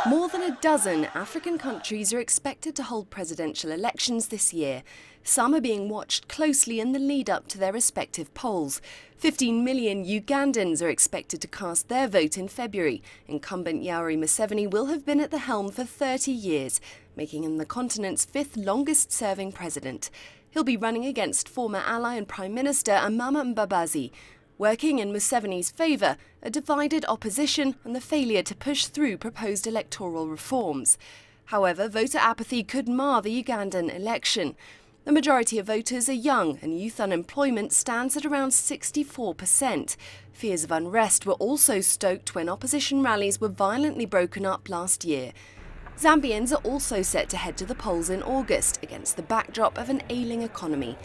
More than a dozen African countries are expected to hold presidential elections this year. Some are being watched closely in the lead-up to their respective polls. 15 million Ugandans are expected to cast their vote in February. Incumbent Yoweri Museveni will have been at the helm for 30 years, making him the continent's fifth longest-serving president. He'll be running against former ally and Prime Minister Amama Mbabazi. Working in Museveni's favour, a divided opposition and the failure to push through proposed electoral reforms. However, voter apathy could mar the Ugandan election. The majority of voters are young and youth unemployment stands at around 64%. Fears of unrest were also stoked when opposition rallies were violently broken up last year. Zambians are also set to head to the polls in August against the backdrop of an ailing economy.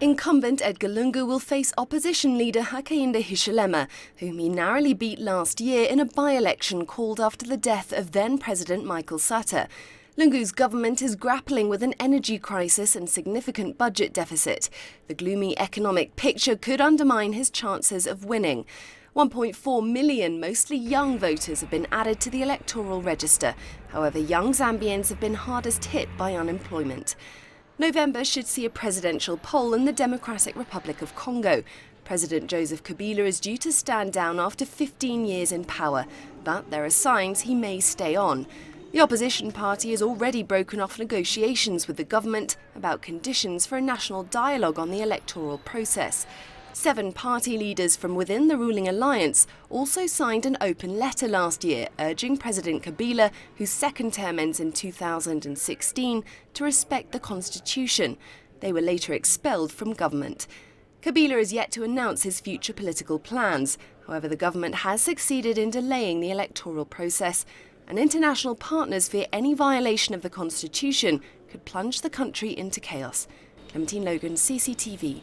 Incumbent Edgar Lungu will face opposition leader Hakainde Hichilema, whom he narrowly beat last year in a by-election called after the death of then-President Michael Sata. Lungu's government is grappling with an energy crisis and significant budget deficit. The gloomy economic picture could undermine his chances of winning. 1.4 million mostly young voters have been added to the electoral register. However, young Zambians have been hardest hit by unemployment. November should see a presidential poll in the Democratic Republic of Congo. President Joseph Kabila is due to stand down after 15 years in power, but there are signs he may stay on. The opposition party has already broken off negotiations with the government about conditions for a national dialogue on the electoral process. 7 party leaders from within the ruling alliance also signed an open letter last year urging President Kabila, whose second term ends in 2016, to respect the constitution. They were later expelled from government. Kabila is yet to announce his future political plans. However, the government has succeeded in delaying the electoral process, and international partners fear any violation of the constitution could plunge the country into chaos. Clementine Logan, CCTV.